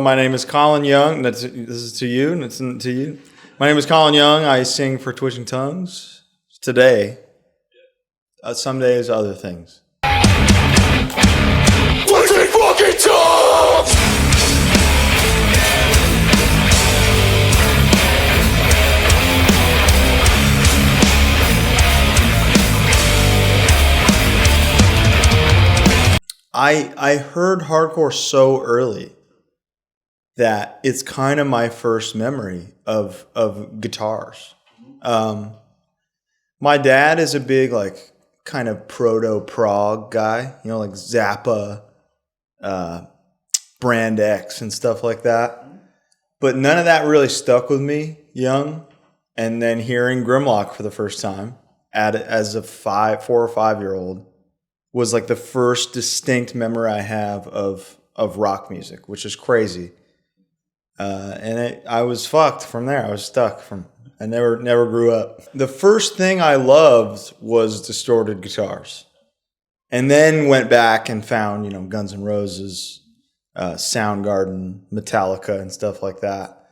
my name is Colin Young. This is to you, and it's to you. My name is Colin Young. I sing for Twitching Tongues. Today, some days, other things. Twitching fucking Tongues! I heard hardcore so early that it's kind of my first memory of guitars. My dad is a big like kind of proto-prog guy, you know, like Zappa, Brand X and stuff like that. But none of that really stuck with me young. And then hearing Grimlock for the first time as a 4 or 5 year old was like the first distinct memory I have of rock music, which is crazy. I was fucked from there. I was stuck I never grew up. The first thing I loved was distorted guitars. And then went back and found, you know, Guns N' Roses, Soundgarden, Metallica and stuff like that.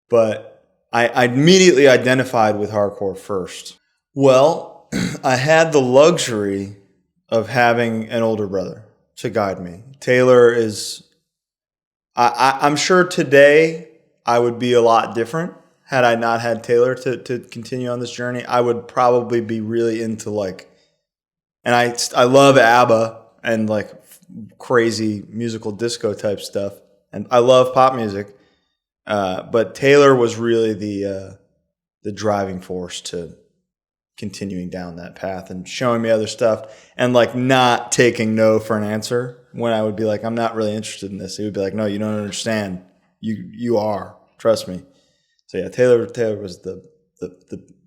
But I immediately identified with hardcore first. Well, I had the luxury of having an older brother to guide me. Taylor is, I'm sure today I would be a lot different had I not had Taylor to continue on this journey. I would probably be really into like, and I love ABBA and like crazy musical disco type stuff. And I love pop music. But Taylor was really the driving force to continuing down that path and showing me other stuff and like not taking no for an answer when I would be like, I'm not really interested in this. He would be like, no, you don't understand. You are. Trust me. So yeah, Taylor was the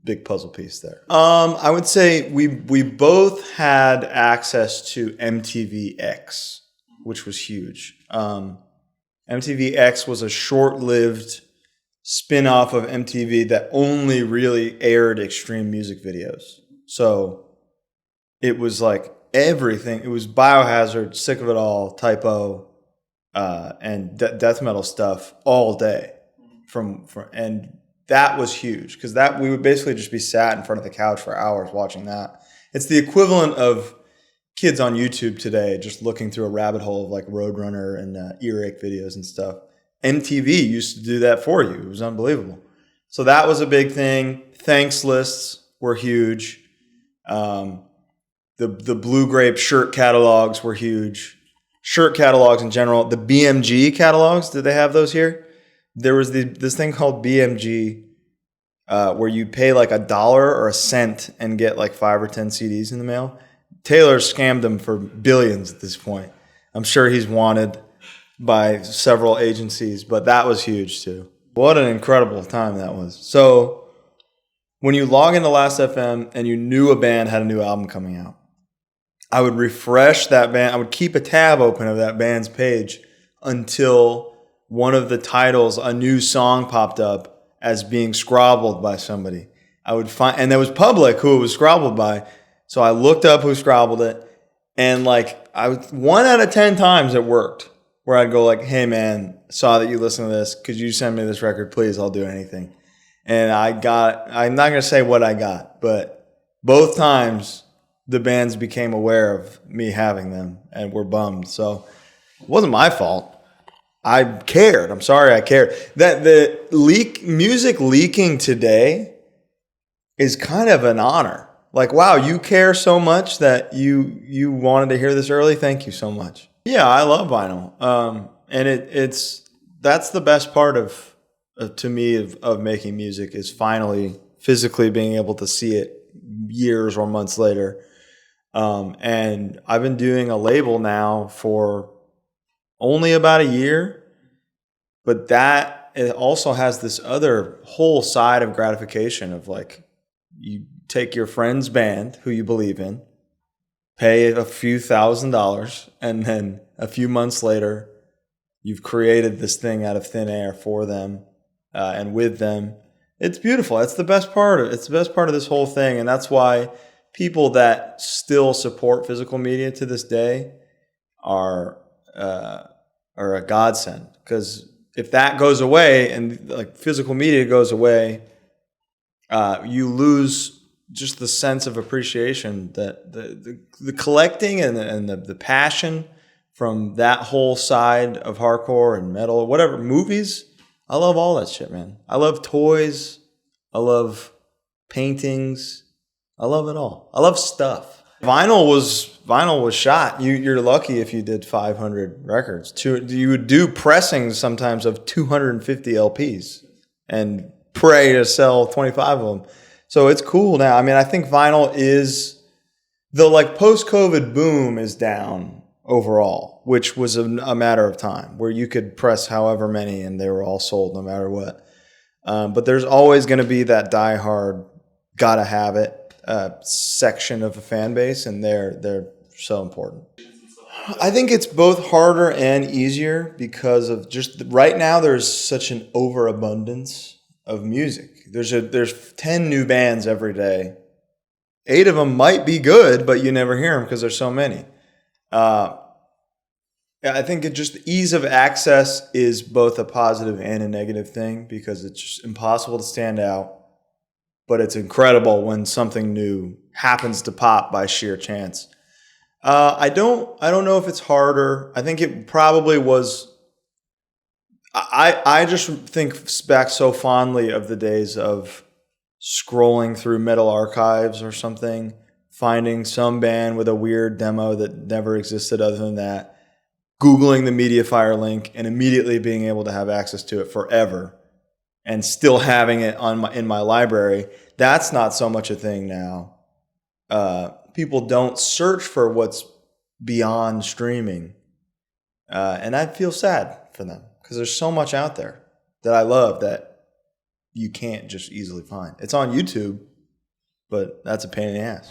big puzzle piece there. I would say we both had access to MTV which was huge. MTV was a short-lived spin-off of MTV that only really aired extreme music videos. So it was like everything. It was Biohazard, Sick of It All, Typo, and death metal stuff all day. And that was huge because that we would basically just be sat in front of the couch for hours watching that. It's the equivalent of kids on YouTube today just looking through a rabbit hole of like Roadrunner and earache videos and stuff. MTV used to do that for you. It was unbelievable. So that was a big thing. Thanks lists were huge. The Blue Grape shirt catalogs were huge. Shirt catalogs in general. The BMG catalogs, did they have those here? There was this thing called BMG where you pay like $1 or a cent and get like 5 or 10 CDs in the mail. Taylor scammed them for billions at this point. I'm sure he's wanted by several agencies, but that was huge too. What an incredible time that was. So when you log into Last.fm and you knew a band had a new album coming out, I would refresh that band. I would keep a tab open of that band's page until one of the titles, a new song popped up as being scrabbled by somebody. I would find, and it was public who it was scrabbled by. So I looked up who scrabbled it, and like 1 out of 10 times it worked. Where I'd go like, hey man, saw that you listen to this. Could you send me this record, please? I'll do anything. And I'm not going to say what I got, but both times the bands became aware of me having them and were bummed. So it wasn't my fault. I cared. I'm sorry I cared. That the music leaking today is kind of an honor. Like, wow, you care so much that you wanted to hear this early. Thank you so much. Yeah, I love vinyl, and that's the best part of to me of making music is finally physically being able to see it years or months later. And I've been doing a label now for only about a year, but that it also has this other whole side of gratification of like you take your friend's band who you believe in, pay a few $1,000s, and then a few months later, you've created this thing out of thin air for them and with them. It's beautiful. It's the best part of it. It's the best part of this whole thing, and that's why people that still support physical media to this day are a godsend because if that goes away and like physical media goes away, you lose just the sense of appreciation that the collecting and the passion from that whole side of hardcore and metal or whatever. Movies, I love all that shit, man. I love toys. I love paintings. I love it all. I love stuff. Vinyl was shot. You're lucky if you did 500 records. You would do pressings sometimes of 250 LPs and pray to sell 25 of them. So it's cool now. I mean, I think vinyl is the like post-COVID boom is down overall, which was a matter of time where you could press however many and they were all sold no matter what. But there's always going to be that diehard, gotta have it section of a fan base, and they're so important. I think it's both harder and easier because of just right now there's such an overabundance of music. There's 10 new bands every day. 8 of them might be good, but you never hear them because there's so many. I think it just ease of access is both a positive and a negative thing because it's just impossible to stand out. But it's incredible when something new happens to pop by sheer chance. I don't know if it's harder. I think it probably was. I just think back so fondly of the days of scrolling through Metal Archives or something, finding some band with a weird demo that never existed other than that, Googling the MediaFire link, and immediately being able to have access to it forever. And still having it in my library. That's not so much a thing now. People don't search for what's beyond streaming. And I feel sad for them because there's so much out there that I love that you can't just easily find. It's on YouTube, but that's a pain in the ass.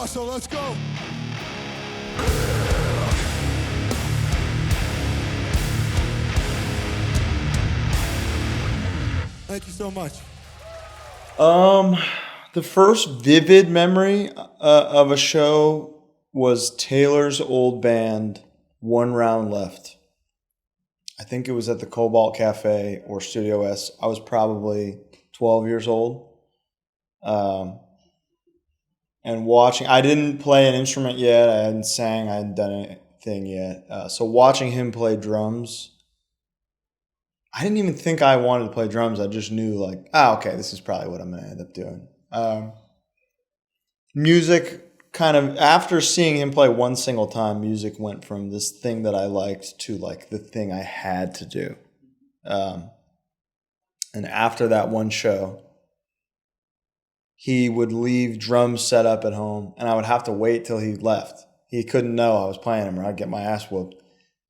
So let's go. Thank you so much. The first vivid memory of a show was Taylor's old band, One Round Left. I think it was at the Cobalt Cafe or Studio S. I was probably 12 years old. And watching, I didn't play an instrument yet. I hadn't sang. I hadn't done anything yet. So watching him play drums, I didn't even think I wanted to play drums. I just knew like, okay, this is probably what I'm going to end up doing. Music kind of, after seeing him play one single time, music went from this thing that I liked to like the thing I had to do. And after that one show, he would leave drums set up at home, and I would have to wait till he left. He couldn't know I was playing him, or I'd get my ass whooped.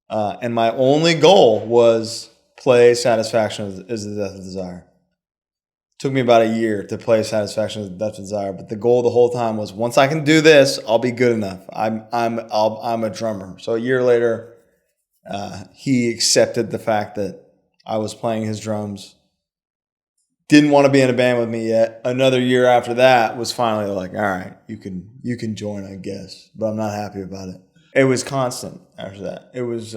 And my only goal was play Satisfaction is the Death of Desire. Took me about a year to play Satisfaction is the Death of Desire, but the goal the whole time was once I can do this, I'll be good enough. I'm a drummer. So a year later, he accepted the fact that I was playing his drums. Didn't want to be in a band with me yet. Another year after that was finally like, all right, you can join, I guess. But I'm not happy about it. It was constant after that. It was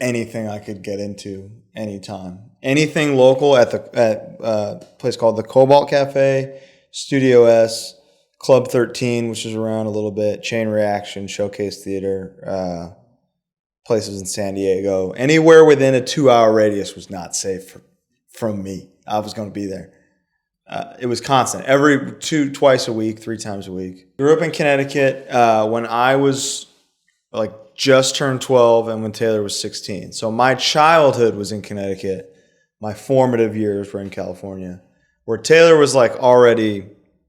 anything I could get into anytime. Anything local at a place called the Cobalt Cafe, Studio S, Club 13, which is around a little bit, Chain Reaction, Showcase Theater, places in San Diego. Anywhere within a 2-hour radius was not safe from me. I was going to be there. It was constant. Twice a week, 3 times a week. Grew up in Connecticut when I was like just turned 12 and when Taylor was 16. So my childhood was in Connecticut. My formative years were in California, where Taylor was like already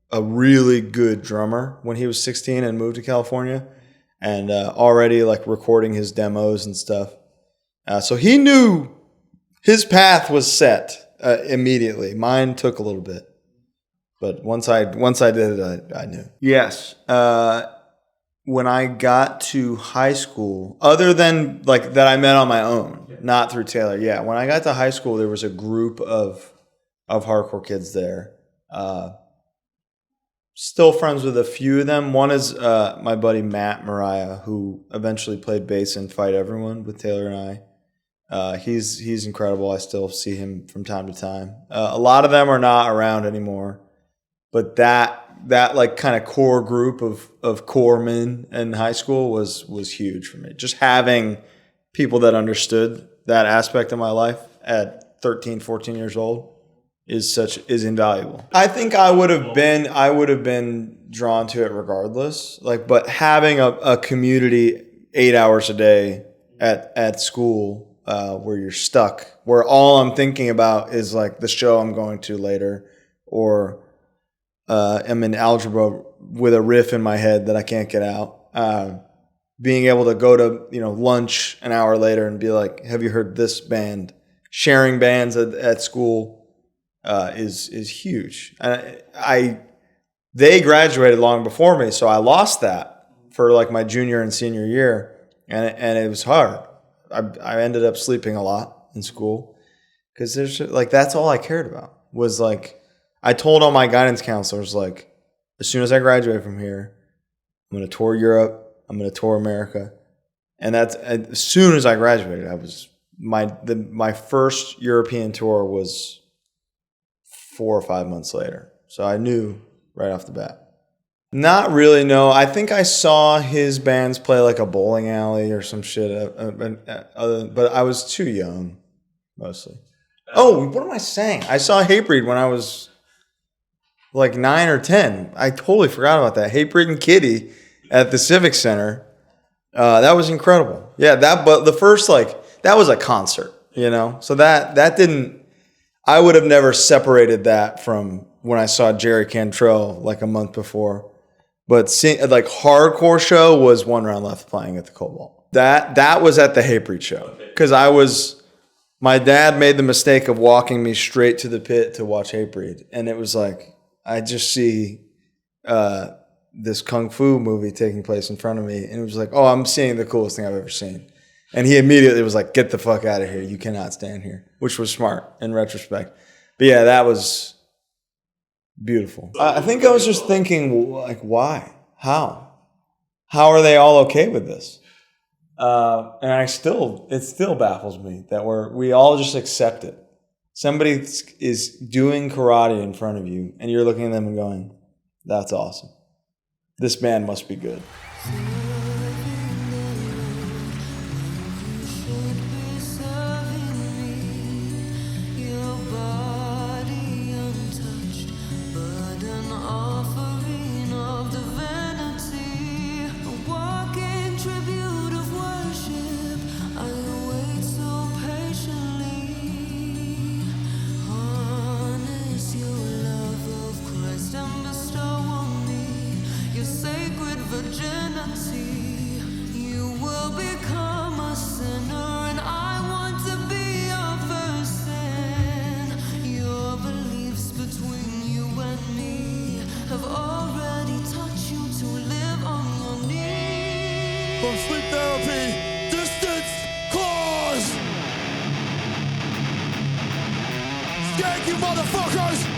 a really good drummer when he was 16 and moved to California, and already like recording his demos and stuff. So he knew his path was set immediately. Mine took a little bit, but once I did it, I knew. Yes. When I got to high school, other than like that I met on my own, not through Taylor. Yeah, when I got to high school, there was a group of hardcore kids there. Still friends with a few of them. One is my buddy Matt Mariah, who eventually played bass in Fight Everyone with Taylor and I. He's incredible. I still see him from time to time. A lot of them are not around anymore, but that like kind of core group of core men in high school was huge for me. Just having people that understood that aspect of my life at 13, 14 years old is invaluable. I think I would have been drawn to it regardless. Like, but having a community 8 hours a day at school where you're stuck, where all I'm thinking about is like the show I'm going to later, or I'm in algebra with a riff in my head that I can't get out. Being able to go to lunch an hour later and be like, "Have you heard this band?" Sharing bands at school is huge. They graduated long before me, so I lost that for like my junior and senior year, and it was hard. I ended up sleeping a lot in school because there's like that's all I cared about was like. I told all my guidance counselors, like, as soon as I graduate from here, I'm going to tour Europe. I'm going to tour America. And that's as soon as I graduated, I was my first European tour was 4 or 5 months later. So I knew right off the bat. Not really, no. I think I saw his bands play like a bowling alley or some shit, but I was too young, mostly. Oh, what am I saying? I saw Hatebreed when I was like 9 or 10. I totally forgot about that. Hatebreed and Kitty at the Civic Center. That was incredible. Yeah, but the first that was a concert, So that didn't. I would have never separated that from when I saw Jerry Cantrell like a month before. But seeing like hardcore show was One Round Left playing at the Cobalt. That was at the Hatebreed show because my dad made the mistake of walking me straight to the pit to watch Hatebreed, and it was like. I just see this kung fu movie taking place in front of me, and it was like, oh, I'm seeing the coolest thing I've ever seen. And he immediately was like, get the fuck out of here. You cannot stand here, which was smart in retrospect. But yeah, that was beautiful. I think I was just thinking, like, why? How? How are they all okay with this? And it still baffles me that we all just accept it. Somebody is doing karate in front of you, and you're looking at them and going, that's awesome. This band must be good. From sleep therapy, distance, cause. Skank you motherfuckers!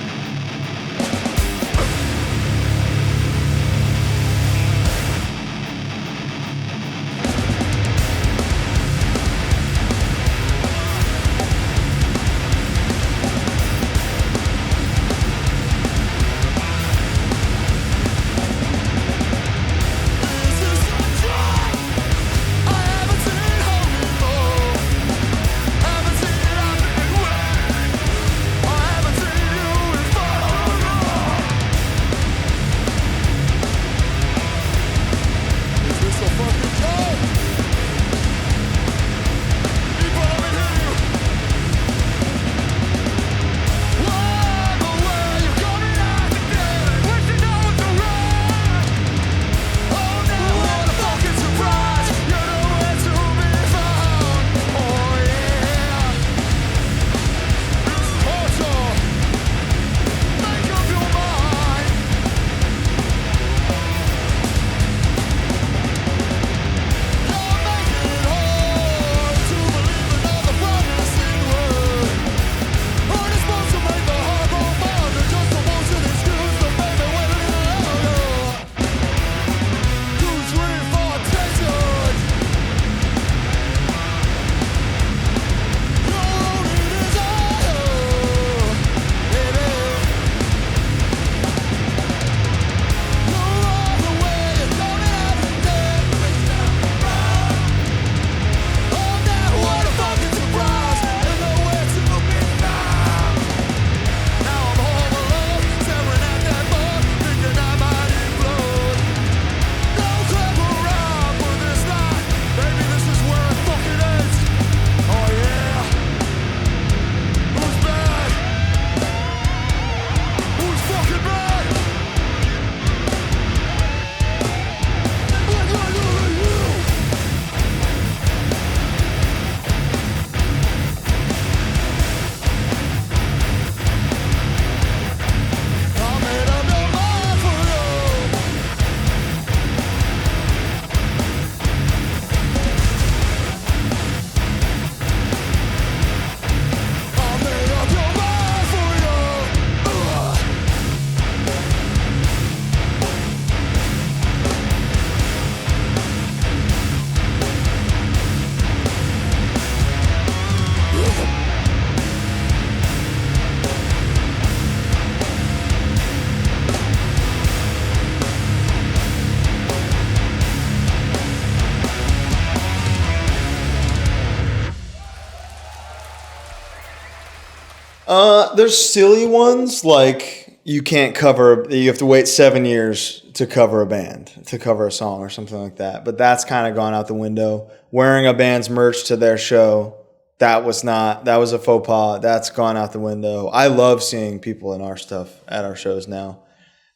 There's silly ones like you have to wait 7 years to cover a band, to cover a song or something like that. But that's kind of gone out the window. Wearing a band's merch to their show, that was a faux pas. That's gone out the window. I love seeing people in our stuff at our shows now.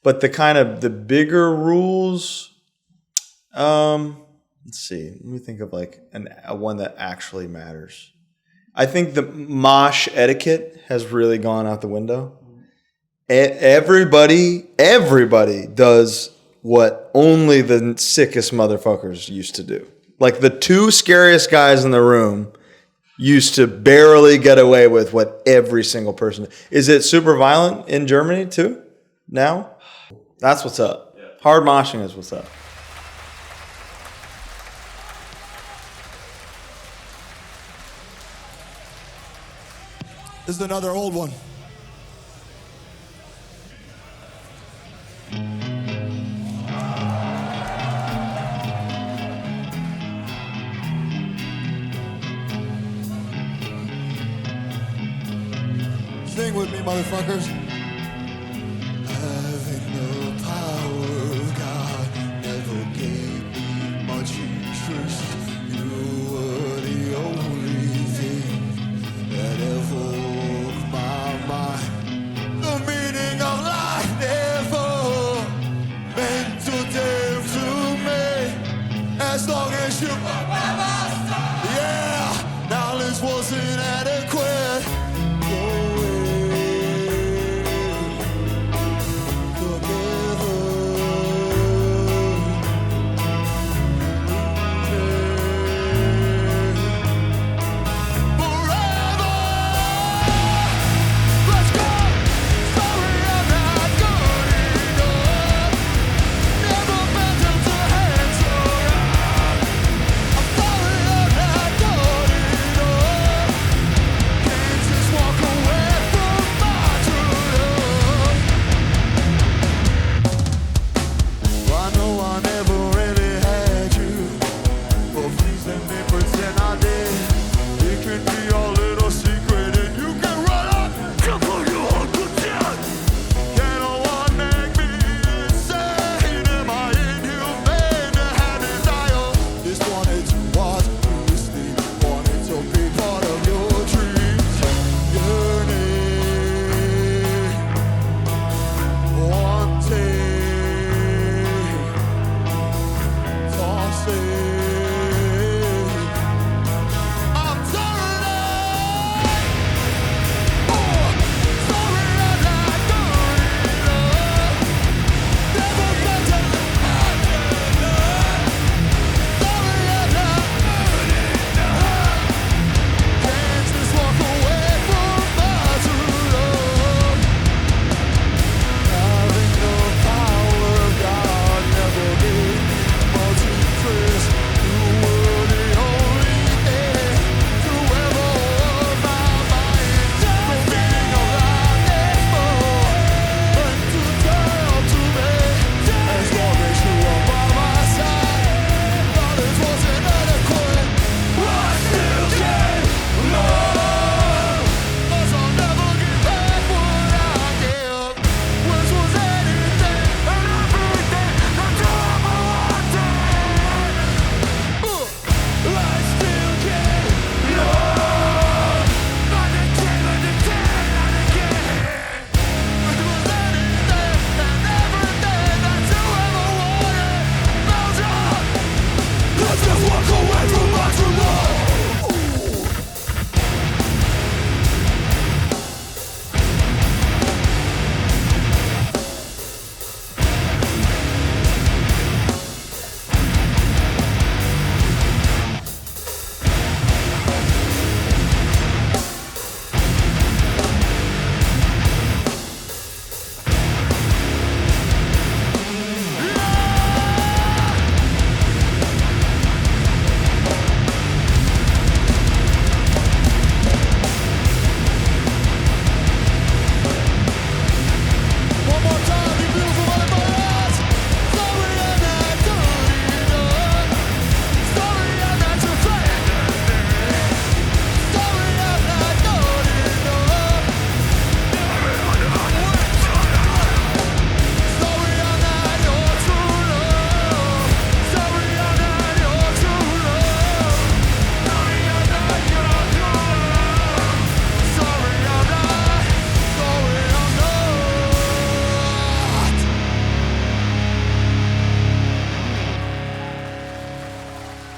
But the bigger rules, let's see. Let me think of like one that actually matters. I think the Mosh etiquette has really gone out the window. Everybody does what only the sickest motherfuckers used to do. Like the two scariest guys in the room used to barely get away with what every single person. Is it super violent in Germany too now? That's what's up. Yeah. Hard moshing is what's up. This is another old one. Sing with me, motherfuckers. Having the power of God never gave me much interest. You were the only thing that ever broke my mind. The meaning of life never meant to dare to me. As long as you were by my side. Yeah, knowledge wasn't adequate.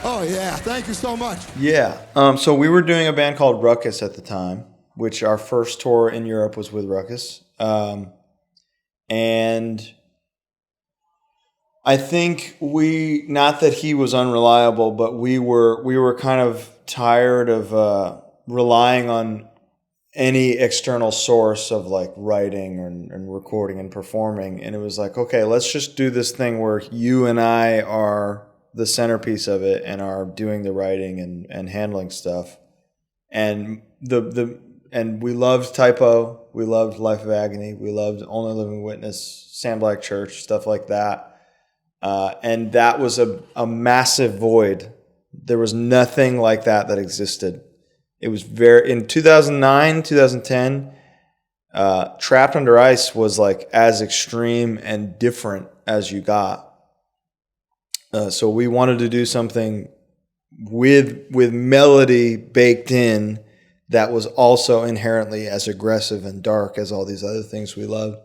Oh, yeah. Thank you so much. Yeah. So we were doing a band called Ruckus at the time, which our first tour in Europe was with Ruckus. And I think not that he was unreliable, but we were kind of tired of relying on any external source of like writing and recording and performing. And it was like, okay, let's just do this thing where you and I are the centerpiece of it and are doing the writing and handling stuff. And and we loved Typo, we loved Life of Agony, we loved Only Living Witness, Sam Black Church, stuff like that. And that was a massive void. There was nothing like that existed. It was in 2009, 2010, Trapped Under Ice was like as extreme and different as you got. So we wanted to do something with melody baked in that was also inherently as aggressive and dark as all these other things we loved.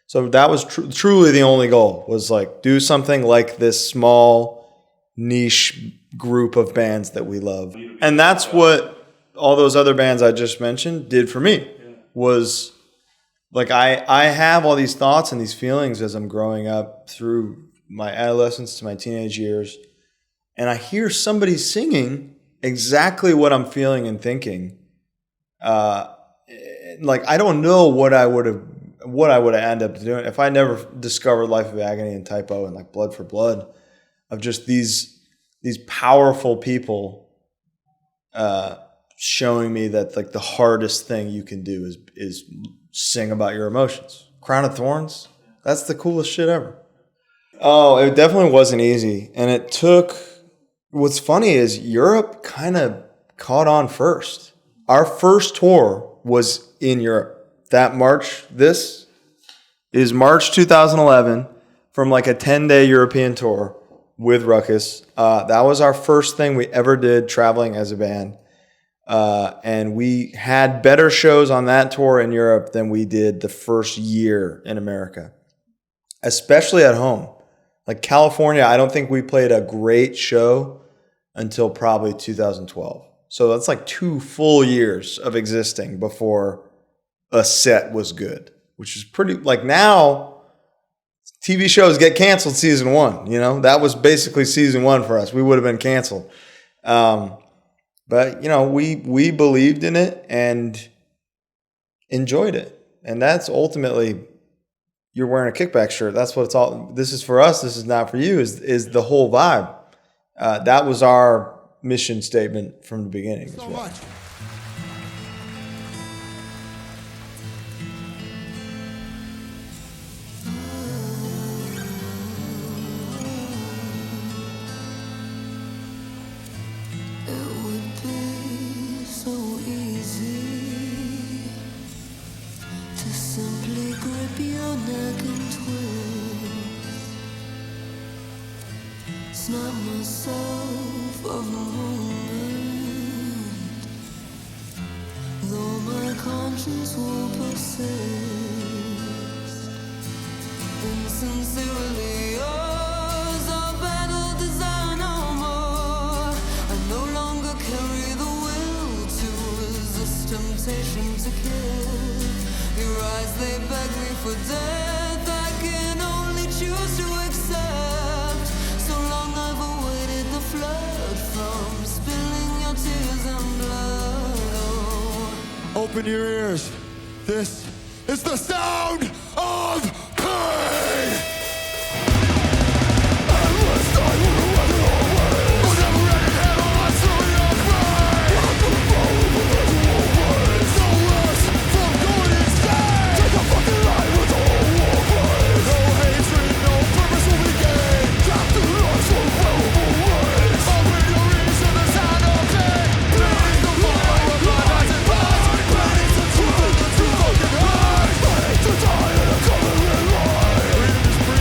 So that was truly the only goal, was like do something like this small niche group of bands that we love. And that's what all those other bands I just mentioned did for me. Was like I have all these thoughts and these feelings as I'm growing up through my adolescence to my teenage years, and I hear somebody singing exactly what I'm feeling and thinking. Like I don't know what I would have ended up doing if I never discovered Life of Agony and Typo and like Blood for Blood, of just these powerful people showing me that like the hardest thing you can do is sing about your emotions. Crown of Thorns, that's the coolest shit ever. Oh, it definitely wasn't easy. And it took, what's funny is Europe kind of caught on first. Our first tour was in Europe. This is March 2011, from like a 10-day European tour with Ruckus. That was our first thing we ever did traveling as a band. And we had better shows on that tour in Europe than we did the first year in America, especially at home. Like California, I don't think we played a great show until probably 2012. So that's like 2 full years of existing before a set was good, which is pretty, like now TV shows get canceled season 1, you know, that was basically season 1 for us. We would have been canceled. But you know, we believed in it and enjoyed it. And that's ultimately, you're wearing a Kickback shirt. That's what it's all, this is for us, this is not for you, is the whole vibe. That was our mission statement from the beginning as well. Much. Snap myself of a moment, though my conscience will persist. Insincerely yours, our battle desire no more. I no longer carry the will to resist temptation to kill. Your eyes, they beg me for death, I can only choose to accept. So long I've awaited the flood from spilling your tears and blood. Oh. Open your ears. This is the sound of pain. Endless night will run away. We'll never end in hell unless through your brain. I'm the power of eventual ways. No less from going insane. Take a fucking life with all war praise. No hatred, no purpose will be gained. Trapped in lies for valuable ways. Open your ears to the sound of pain. Bleed the fire of blood as it burns. Bleed the truth and the truth fucking hurts. I hate to die in a covenant line. Freedom is free.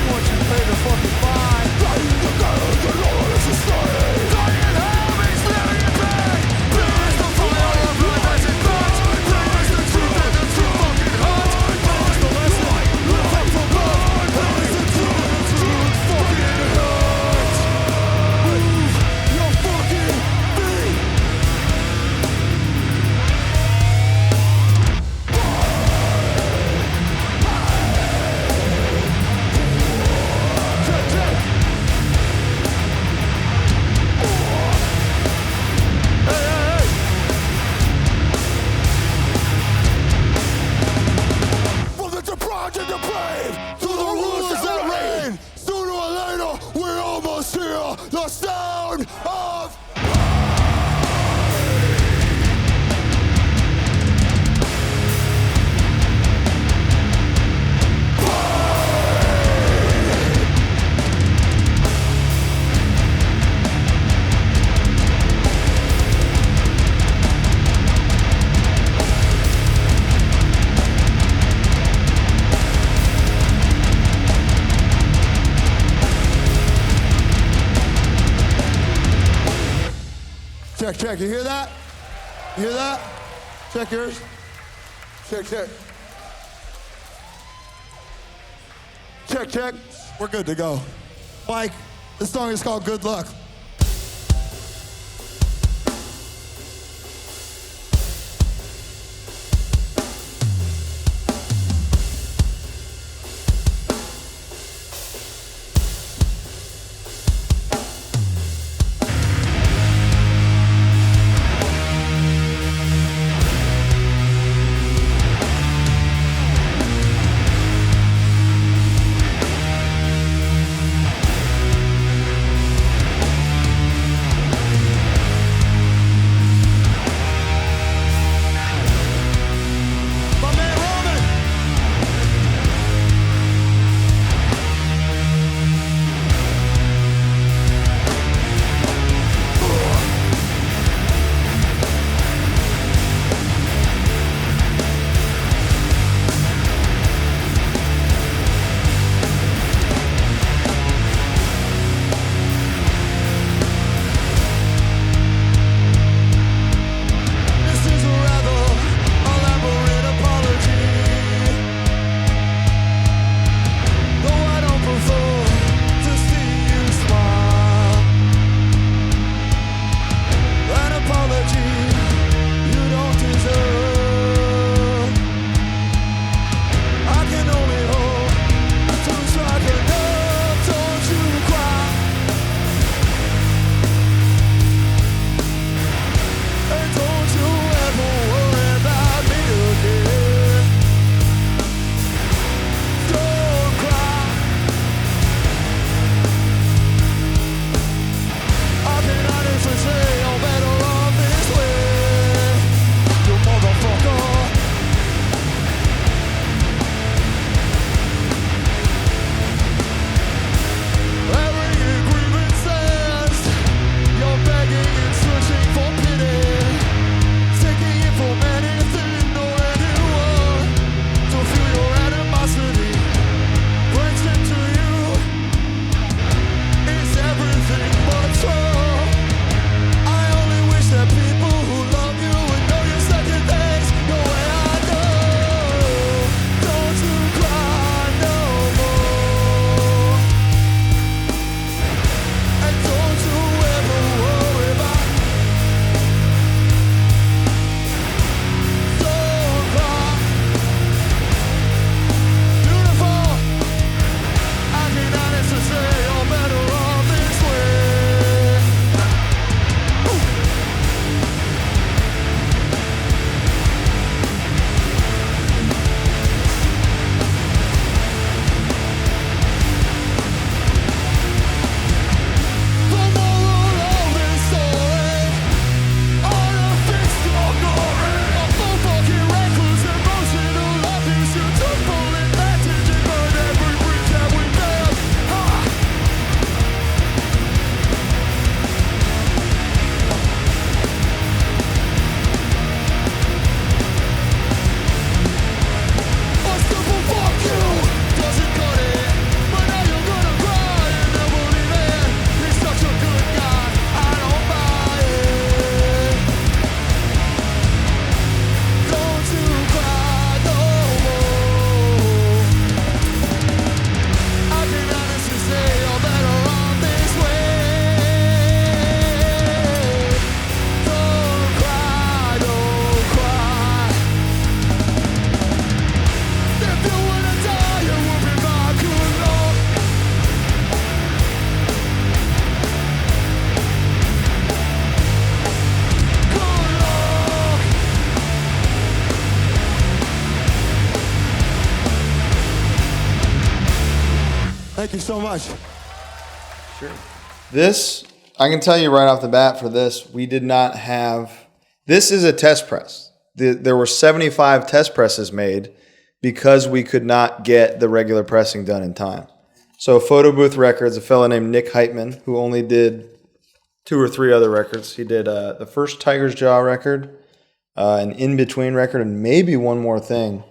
Check, check. You hear that? You hear that? Check yours. Check, check. Check, check. We're good to go. Mike, this song is called Good Luck. Thank you so much. Sure. This, I can tell you right off the bat for this, we did not have, this is a test press. There were 75 test presses made because we could not get the regular pressing done in time. So Photo Booth Records, a fellow named Nick Heitman, who only did 2 or 3 other records. He did the first Tiger's Jaw record, an in-between record, and maybe one more thing.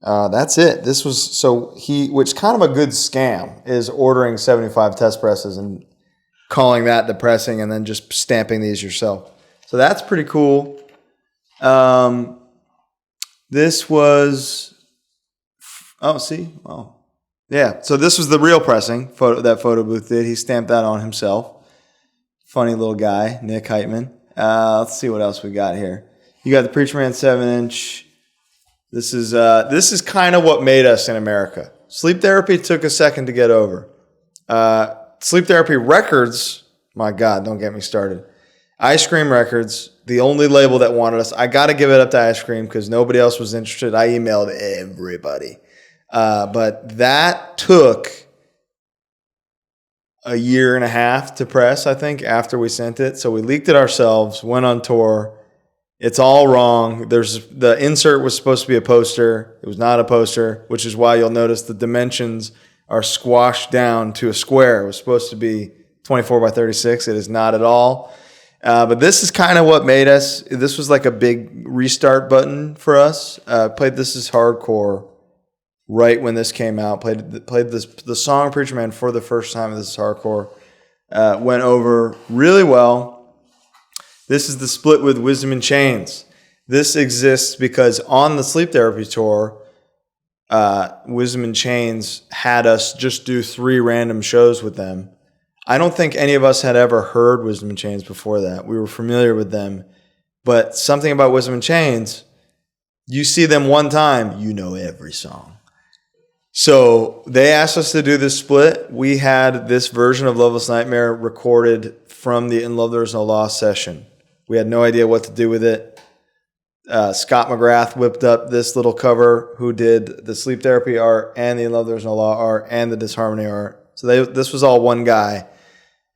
That's it. This was, which kind of a good scam, is ordering 75 test presses and calling that the pressing and then just stamping these yourself. So that's pretty cool. This was, yeah. So this was the real pressing that photo booth did. He stamped that on himself. Funny little guy, Nick Heitman. Let's see what else we got here. You got the Preacher Man 7-inch. This is kind of what made us in America. Sleep Therapy took a second to get over. Sleep Therapy Records, my God, don't get me started. Ice Cream Records, the only label that wanted us. I got to give it up to Ice Cream because nobody else was interested. I emailed everybody. But that took a year and a half to press, I think, after we sent it. So we leaked it ourselves, went on tour. It's all wrong. The insert was supposed to be a poster. It was not a poster, which is why you'll notice the dimensions are squashed down to a square. It was supposed to be 24 by 36. It is not at all. But this is kind of what made us. This was like a big restart button for us. Played This Is Hardcore right when this came out. Played the song Preacher Man for the first time. This Is Hardcore. Went over really well. This is the split with Wisdom in Chains. This exists because on the Sleep Therapy tour, Wisdom in Chains had us just do 3 random shows with them. I don't think any of us had ever heard Wisdom in Chains before that. We were familiar with them. But something about Wisdom in Chains, you see them one time, you know every song. So they asked us to do this split. We had this version of Loveless Nightmare recorded from the In Love There Is No Law session. We had no idea what to do with it. Scott McGrath whipped up this little cover who did the Sleep Therapy art and the In Love There Is No Law art and the Disharmony art. So this was all one guy.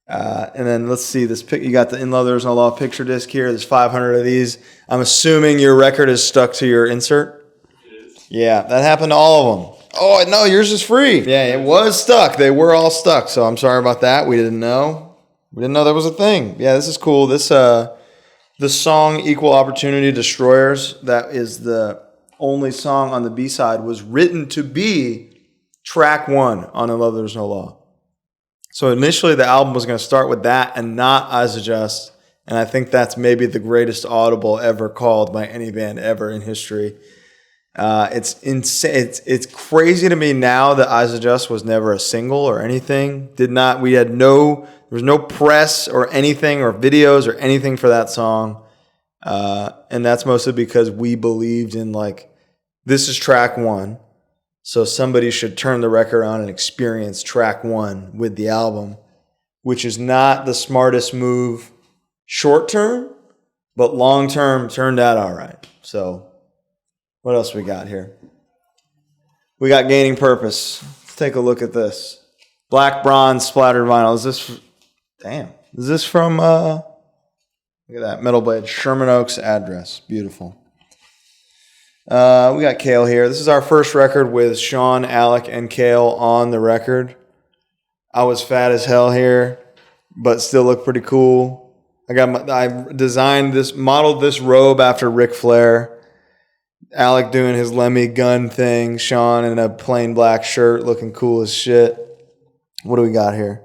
And then let's see this. You got the In Love There's No Law picture disc here. There's 500 of these. I'm assuming your record is stuck to your insert. It is. Yeah, that happened to all of them. Oh no, yours is free. Yeah, it was stuck. They were all stuck. So I'm sorry about that. We didn't know. We didn't know that was a thing. Yeah, this is cool. This the song "Equal Opportunity Destroyers." That is the only song on the B-side. Was written to be track 1 on In Love There's No Law. So initially the album was going to start with that and not Eyes Adjust. And I think that's maybe the greatest audible ever called by any band ever in history. It's insane. It's crazy to me now that Eyes Adjust was never a single or anything. There was no press or anything or videos or anything for that song. And that's mostly because we believed in this is track 1. So somebody should turn the record on and experience track 1 with the album, which is not the smartest move short term, but long term turned out all right. So what else we got here? We got Gaining Purpose. Let's take a look at this. Black bronze splattered vinyl. Is this from, look at that, Metal Blade, Sherman Oaks Address. Beautiful. We got Kale here. This is our first record with Sean, Alec, and Kale on the record. I was fat as hell here, but still look pretty cool. I modeled this robe after Ric Flair. Alec doing his Lemmy gun thing. Sean in a plain black shirt looking cool as shit. What do we got here?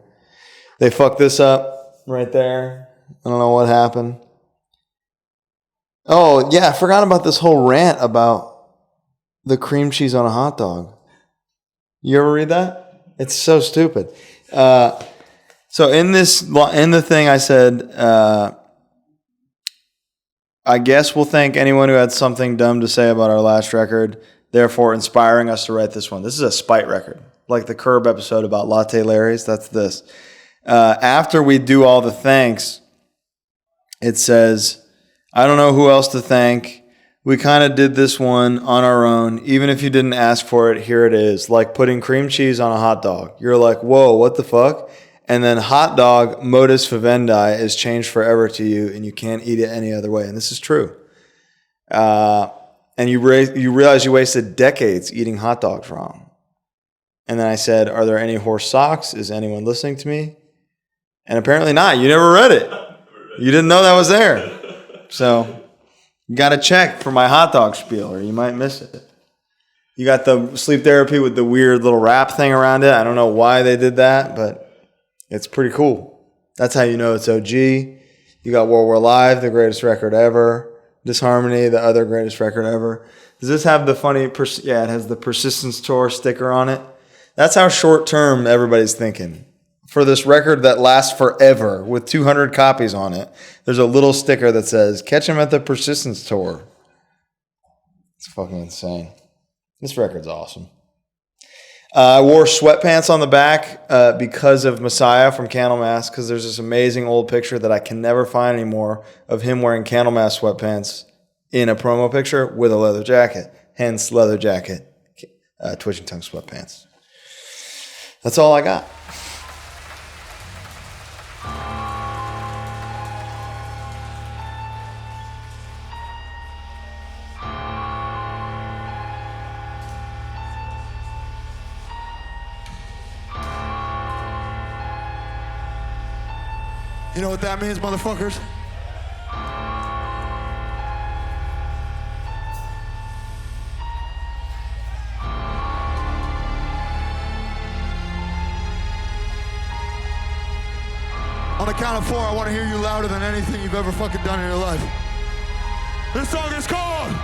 They fucked this up right there. I don't know what happened. Oh, yeah, I forgot about this whole rant about the cream cheese on a hot dog. You ever read that? It's so stupid. So in the thing I said, I guess we'll thank anyone who had something dumb to say about our last record, therefore inspiring us to write this one. This is a spite record, like the Curb episode about Latte Larry's. That's this. After we do all the thanks, it says, I don't know who else to thank. We kind of did this one on our own. Even if you didn't ask for it, here it is. Like putting cream cheese on a hot dog. You're like, whoa, what the fuck? And then hot dog, modus vivendi, is changed forever to you, and you can't eat it any other way. And this is true. And you realize you wasted decades eating hot dogs wrong. And then I said, are there any horse socks? Is anyone listening to me? And apparently not. You never read it. You didn't know that was there. So you got to check for my hot dog spiel or you might miss it. You got the Sleep Therapy with the weird little wrap thing around it. I don't know why they did that, but it's pretty cool. That's how you know it's OG. You got World War Live, the greatest record ever. Disharmony, the other greatest record ever. Does this have the funny... yeah, it has the Persistence Tour sticker on it. That's how short-term everybody's thinking. For this record that lasts forever with 200 copies on it, there's a little sticker that says, catch him at the Persistence Tour. It's fucking insane. This record's awesome. I wore sweatpants on the back because of Messiah from Candlemass, because there's this amazing old picture that I can never find anymore of him wearing Candlemass sweatpants in a promo picture with a leather jacket. Hence, leather jacket, Twitching Tongue sweatpants. That's all I got. You know what that means, motherfuckers? On the count of 4, I want to hear you louder than anything you've ever fucking done in your life. This song is called...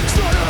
Start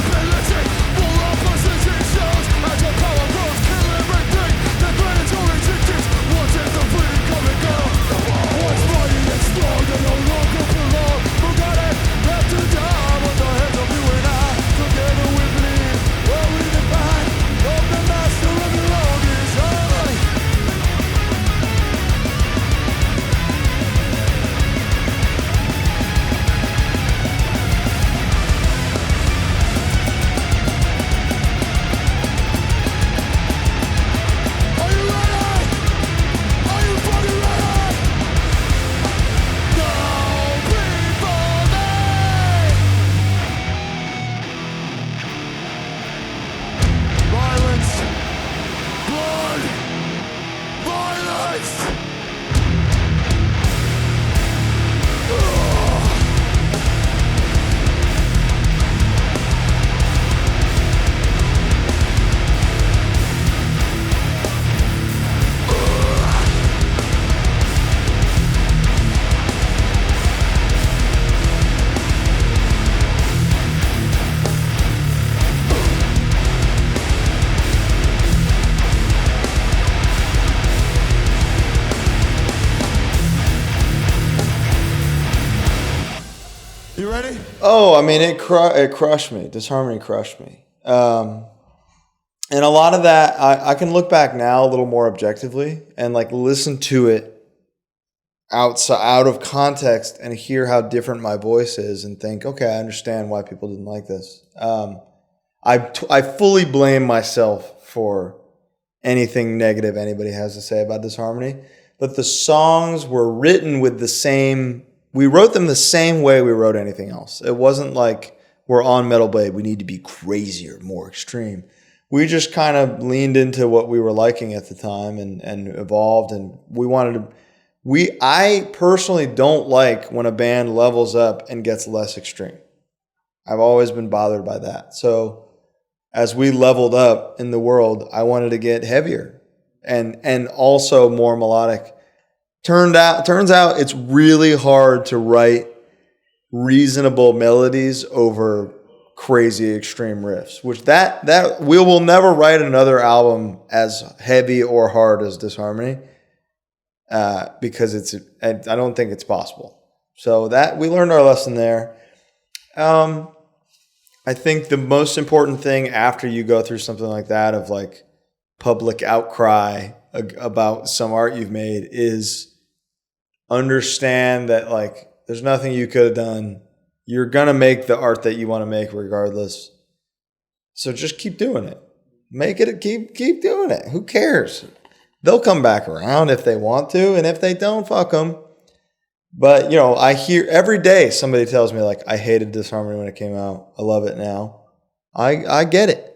Oh, I mean, it crushed me. Disharmony crushed me. And a lot of that, I can look back now a little more objectively and like listen to it out of context and hear how different my voice is and think, okay, I understand why people didn't like this. I fully blame myself for anything negative anybody has to say about Disharmony, but the songs were written with the same. We wrote them the same way we wrote anything else. It wasn't like we're on Metal Blade, we need to be crazier, more extreme. We just kind of leaned into what we were liking at the time and evolved, and we wanted to. I personally don't like when a band levels up and gets less extreme. I've always been bothered by that. So as we leveled up in the world, I wanted to get heavier and also more melodic. Turns out it's really hard to write reasonable melodies over crazy extreme riffs, which that we will never write another album as heavy or hard as Disharmony, because I don't think it's possible. So that we learned our lesson there. I think the most important thing after you go through something like that of like public outcry about some art you've made is understand that like there's nothing you could have done. You're going to make the art that you want to make regardless. So just keep doing it. Make it, keep doing it. Who cares? They'll come back around if they want to, and if they don't, fuck them. But, you know, I hear every day somebody tells me, like, I hated Disharmony when it came out. I love it now. I get it.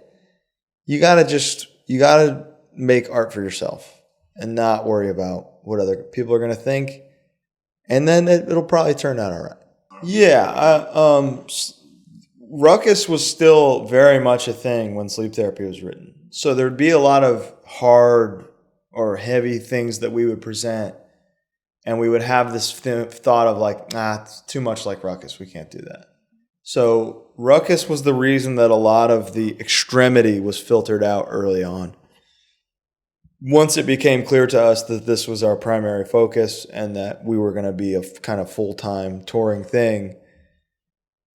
You got to make art for yourself and not worry about what other people are going to think. And then it'll probably turn out all right. Yeah. Ruckus was still very much a thing when Sleep Therapy was written. So there'd be a lot of hard or heavy things that we would present. And we would have this thought of like, it's too much like Ruckus. We can't do that. So Ruckus was the reason that a lot of the extremity was filtered out early on. Once it became clear to us that this was our primary focus and that we were going to be a kind of full-time touring thing,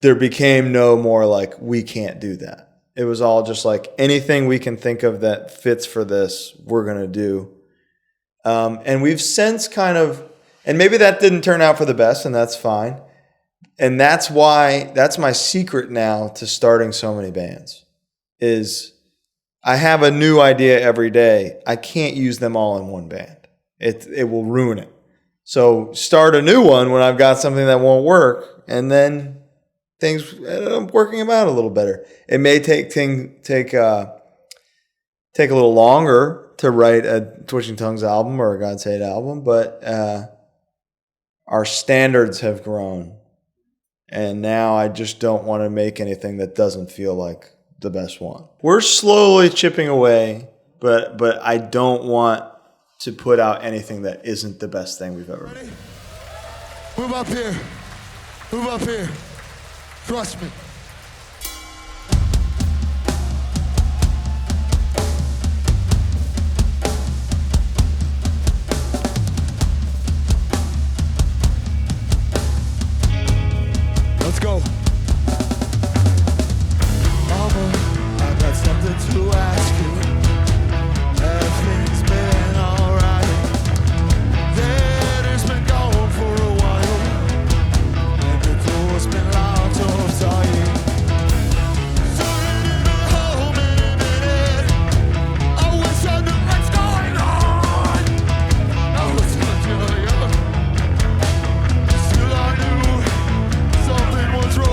there became no more like, we can't do that. It was all just like anything we can think of that fits for this, we're going to do. And we've since kind of, and maybe that didn't turn out for the best, and that's fine. And that's why, that's my secret now to starting so many bands, is I have a new idea every day. I can't use them all in one band. It will ruin it. So start a new one when I've got something that won't work, and then things end up working about a little better. It may take a little longer to write a Twitching Tongues album or a God's Hate album, but our standards have grown. And now I just don't want to make anything that doesn't feel like the best one. We're slowly chipping away, but I don't want to put out anything that isn't the best thing we've ever made. Move up here. Move up here. Trust me. Let's go. Mama, I got something to ask you. Everything's been alright. Daddy's been gone for a while, and the door's been locked on tight. Surrender home in a minute. I wish I knew what's going on. I was such a young, still I knew something was wrong.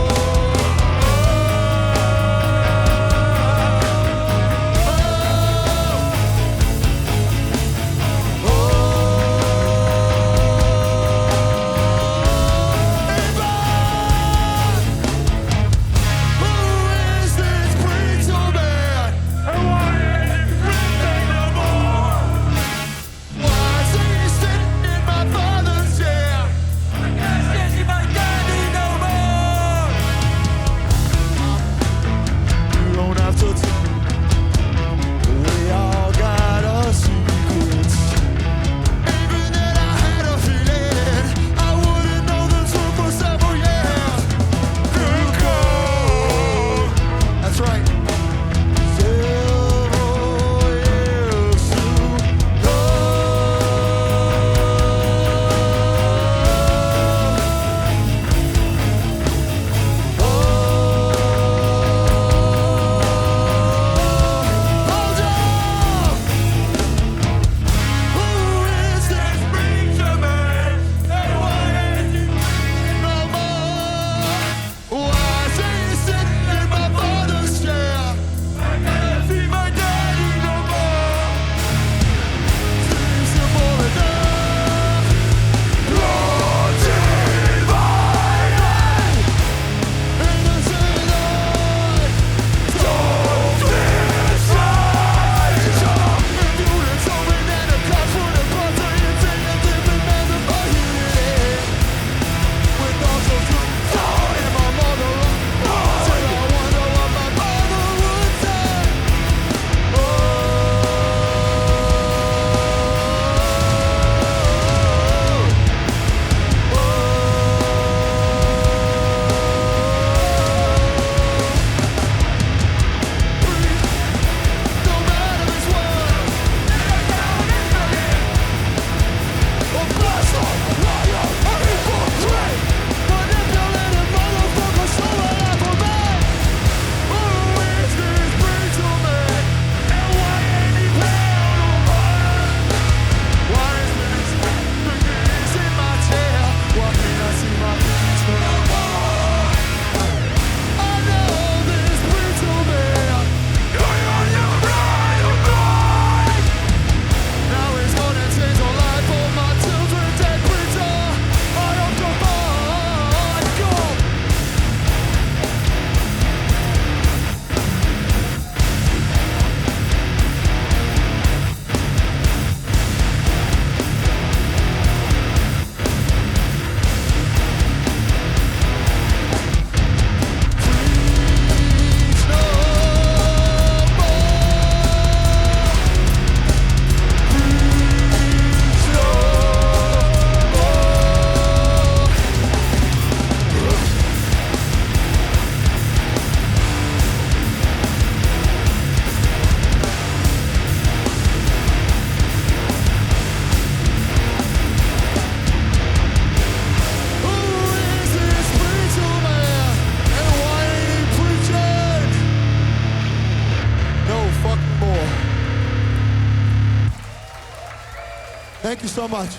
Thank you so much.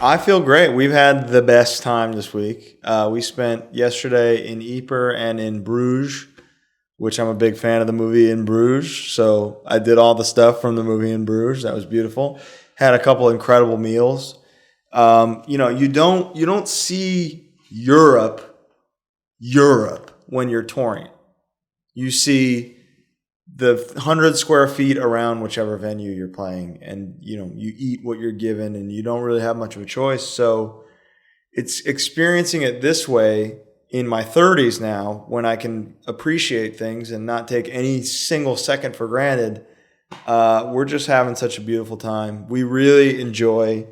I feel great. We've had the best time this week. We spent yesterday in Ieper and in Bruges, which I'm a big fan of the movie In Bruges. So I did all the stuff from the movie In Bruges. That was beautiful. Had a couple incredible meals. You know, you don't see Europe when you're touring. You see the 100 square feet around whichever venue you're playing, and you know, you eat what you're given, and you don't really have much of a choice. So it's experiencing it this way in my 30s now, when I can appreciate things and not take any single second for granted. We're just having such a beautiful time. We really enjoy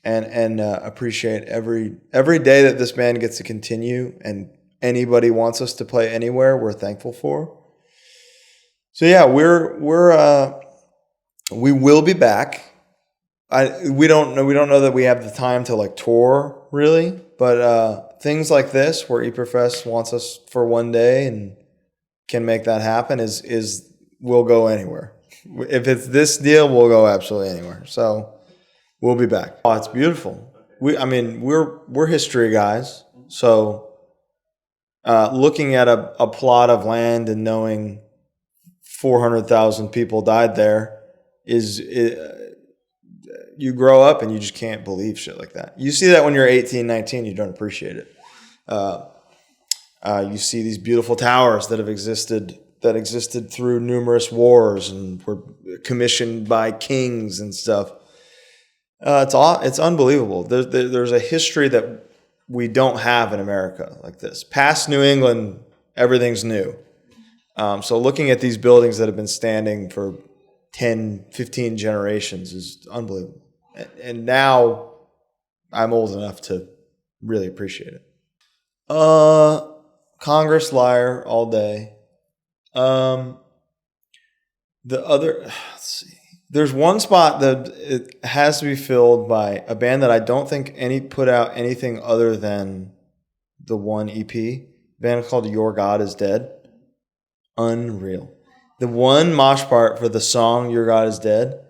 and appreciate every day that this band gets to continue, and anybody wants us to play anywhere, we're thankful for. So yeah, we will be back. We don't know that we have the time to like tour really, but things like this where Ieper Fest wants us for one day and can make that happen is we'll go anywhere. If it's this deal, we'll go absolutely anywhere. So we'll be back. Oh, it's beautiful. We're history guys. So looking at a plot of land and knowing 400,000 people died there you grow up and you just can't believe shit like that. You see that when you're 18, 19, you don't appreciate it. You see these beautiful towers that existed through numerous wars and were commissioned by kings and stuff. It's unbelievable. There's a history that we don't have in America like this. Past New England, everything's new. So looking at these buildings that have been standing for 10, 15 generations is unbelievable. And now I'm old enough to really appreciate it. Congress liar all day. Let's see. There's one spot that it has to be filled by a band that I don't think put out anything other than the one EP. A band called Your God Is Dead. Unreal. The one mosh part for the song Your God Is Dead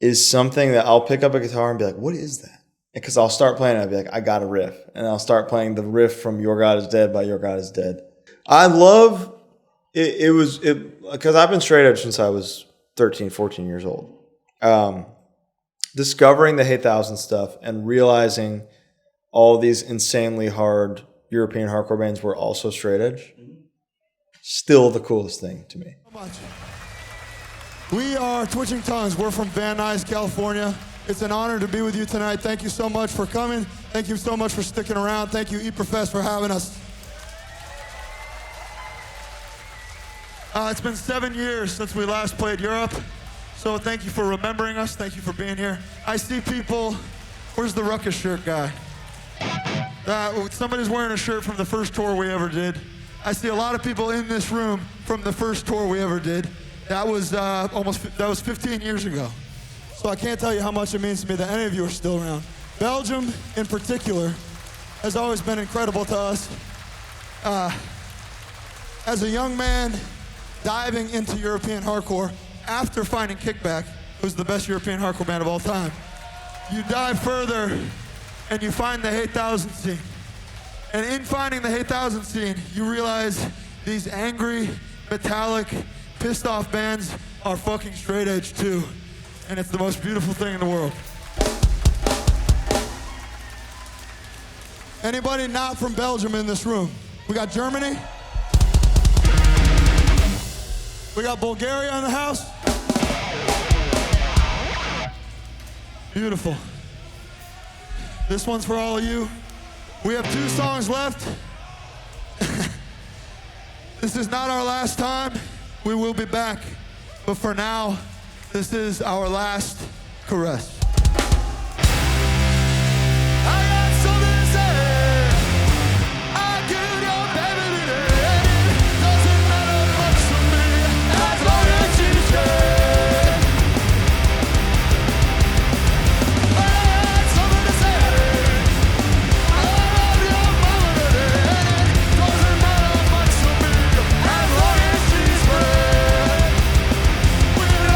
is something that I'll pick up a guitar and be like, what is that? Because I'll start playing it, I'll be like, I got a riff. And I'll start playing the riff from Your God Is Dead by Your God Is Dead. I love it because I've been straight edge since I was 13, 14 years old. Discovering the Hate Thousand stuff and realizing all these insanely hard European hardcore bands were also straight edge. Still the coolest thing to me. We are Twitching Tongues. We're from Van Nuys, California. It's an honor to be with you tonight. Thank you so much for coming. Thank you so much for sticking around. Thank you, Ieper Fest, for having us. It's been 7 years since we last played Europe, so thank you for remembering us. Thank you for being here. I see people. Where's the Ruckus shirt guy? Somebody's wearing a shirt from the first tour we ever did. I see a lot of people in this room from the first tour we ever did. That was 15 years ago. So I can't tell you how much it means to me that any of you are still around. Belgium, in particular, has always been incredible to us. As a young man diving into European hardcore, after finding Kickback, who's the best European hardcore band of all time, you dive further and you find the Hate Thousand scene. And in finding the Hate Thousand scene, you realize these angry, metallic, pissed off bands are fucking straight edge too. And it's the most beautiful thing in the world. Anybody not from Belgium in this room? We got Germany. We got Bulgaria in the house. Beautiful. This one's for all of you. We have 2 songs left. This is not our last time. We will be back. But for now, this is our last caress. Waiting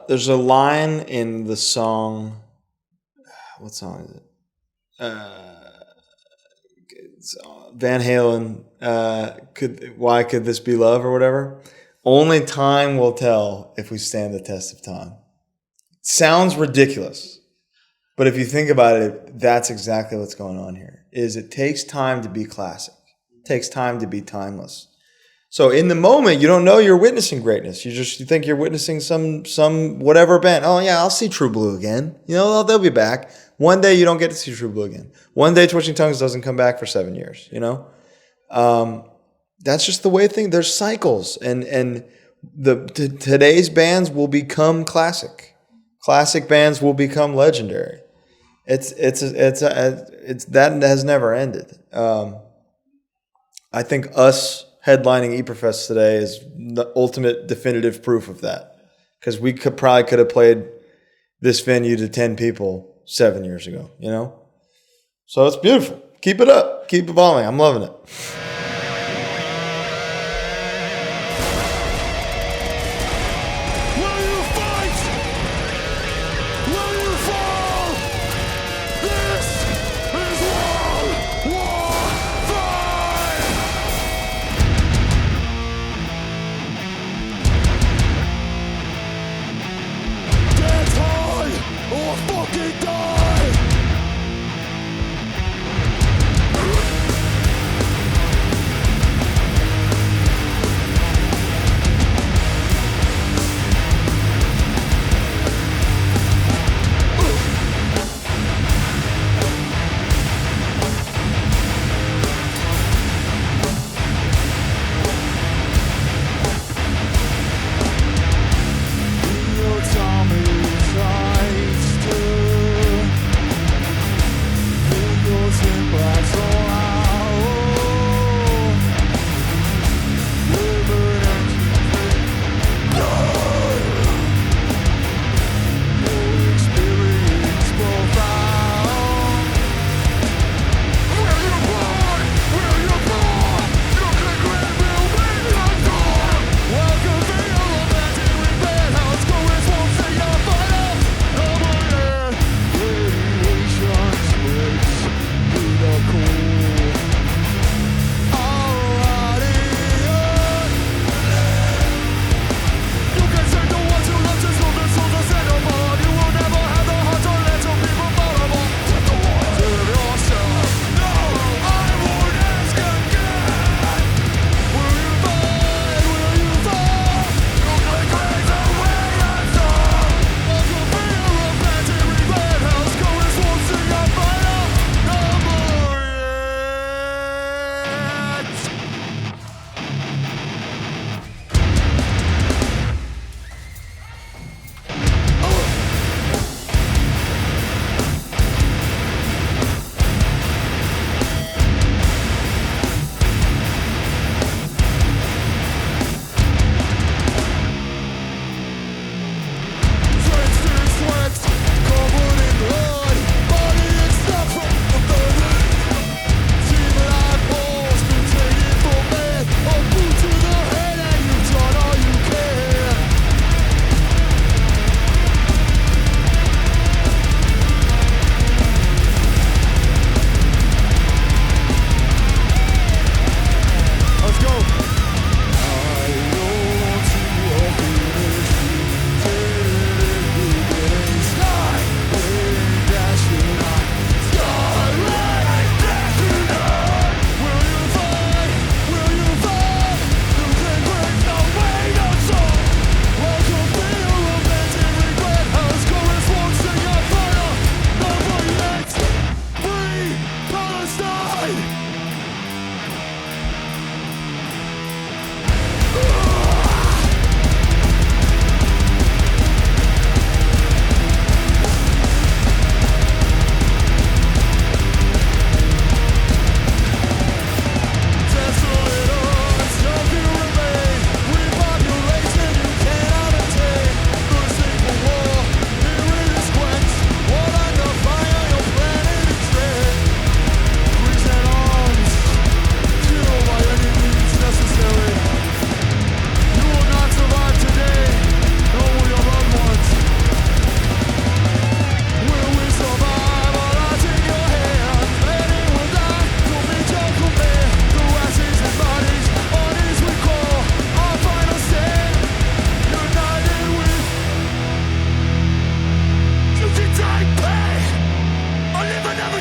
there's a line in the song. What song is it? Van Halen. Why could this be love or whatever? Only time will tell if we stand the test of time. Sounds ridiculous, but if you think about it, that's exactly what's going on here. Is it takes time to be classic. It takes time to be timeless. So in the moment, you don't know you're witnessing greatness. You think you're witnessing some whatever band. Oh yeah, I'll see True Blue again. You know, they'll be back. One day you don't get to see True Blue again. One day Twitching Tongues doesn't come back for 7 years. You know, that's just the way things. There's cycles, and today's bands will become classic. Classic bands will become legendary. It's that has never ended. I think us headlining Ieper Fest today is the ultimate definitive proof of that, because we could have played this venue to 10 people 7 years ago. You know, so it's beautiful. Keep it up. Keep evolving. I'm loving it.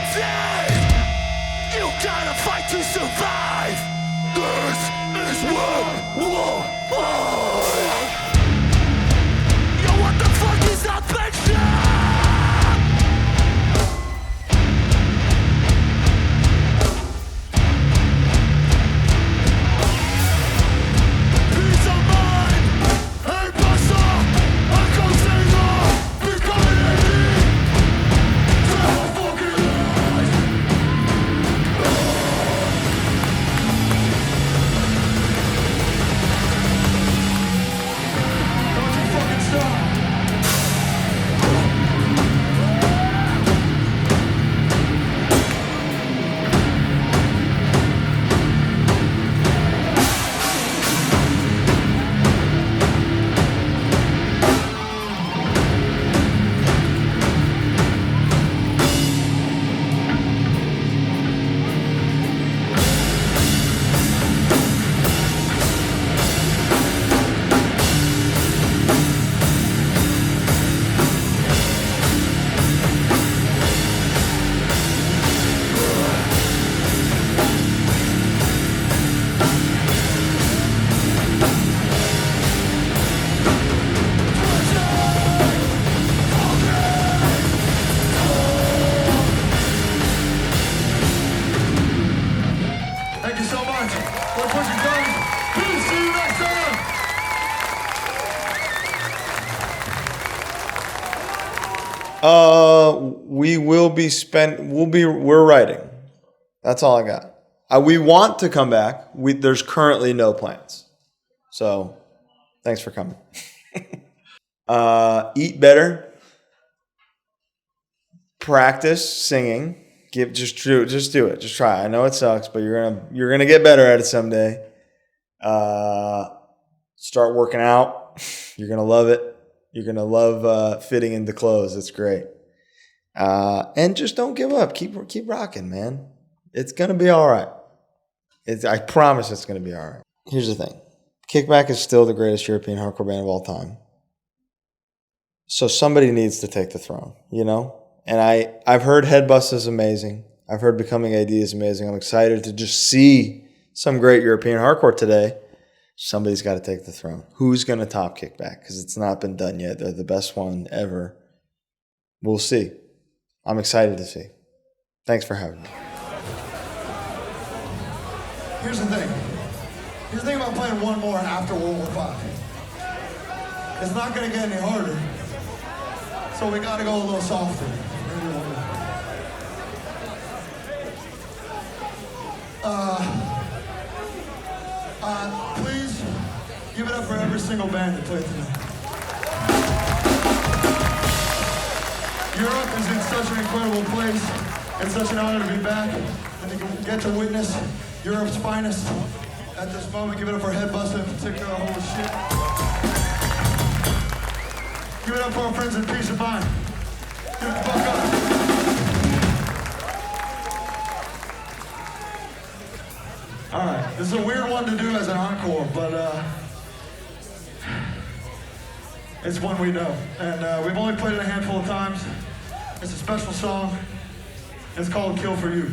insane. You gotta fight to survive. This is World War I. Yo, what the fuck is that picture? Peace of mind, hey Buster, I come sailor, becoming a heat. Tell the fucking lies. Don't you fucking stop. Thank you so much. We're pushing Colin. Peace. See you next time. We're writing. That's all I got. We want to come back. There's currently no plans. So, thanks for coming. Eat better. Practice singing. Just do it. Just try. I know it sucks, but you're gonna get better at it someday. Start working out. You're gonna love it. You're gonna love fitting into clothes. It's great. And just don't give up. Keep rocking, man. It's gonna be all right. I promise it's gonna be all right. Here's the thing: Kickback is still the greatest European hardcore band of all time. So somebody needs to take the throne, you know? And I've heard Headbust is amazing. I've heard Becoming AD is amazing. I'm excited to just see some great European hardcore today. Somebody's got to take the throne. Who's going to top Kickback? Because it's not been done yet. They're the best one ever. We'll see. I'm excited to see. Thanks for having me. Here's the thing. Here's the thing about playing one more after World War V. It's not gonna get any harder. So we gotta go a little softer. Please give it up for every single band that played tonight. Europe is in such an incredible place. It's such an honor to be back and to get to witness Europe's finest at this moment. Give it up for Headbuster in particular. Holy shit. Give it up for our friends at Peace of Mind. Give it the fuck up. All right, this is a weird one to do as an encore, but it's one we know. And we've only played it a handful of times. It's a special song. It's called Kill For You.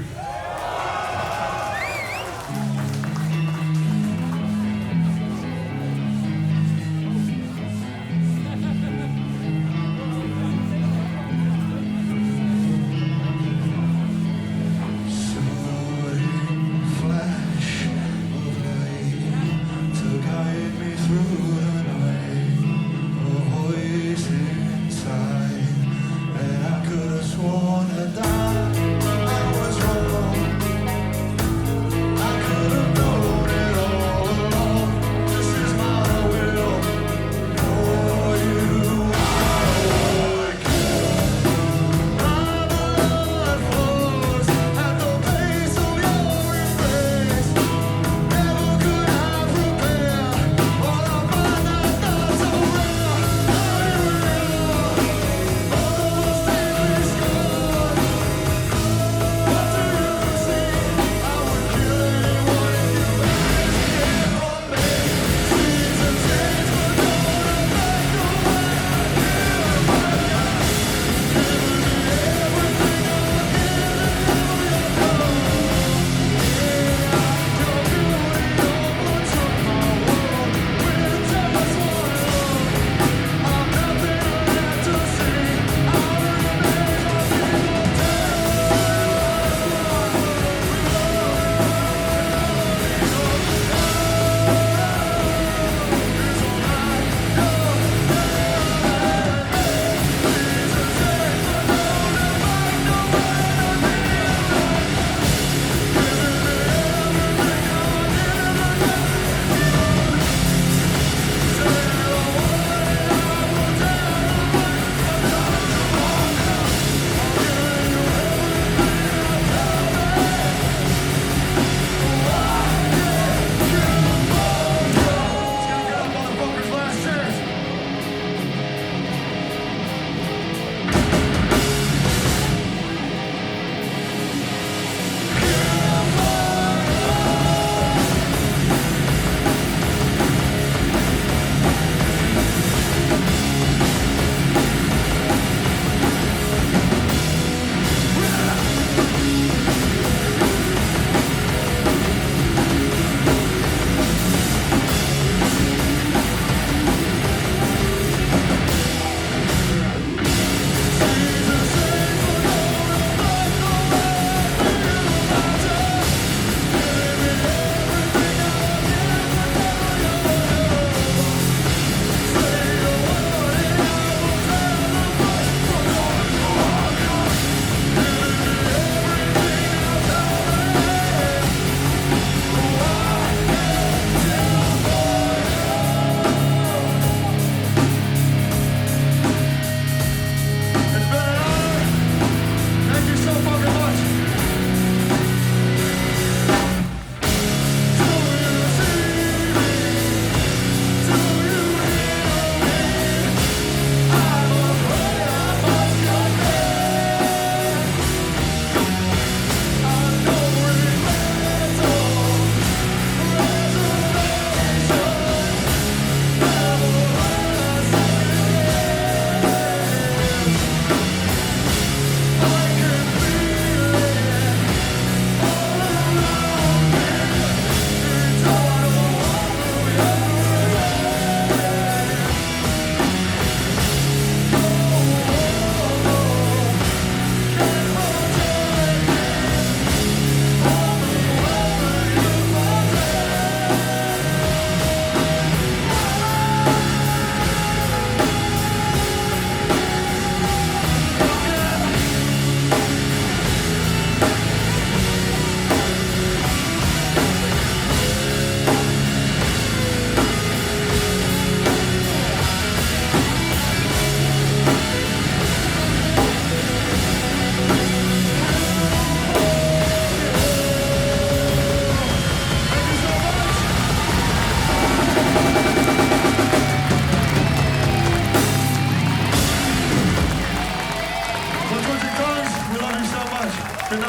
Sworn that I was wrong.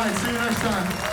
right, see you next time.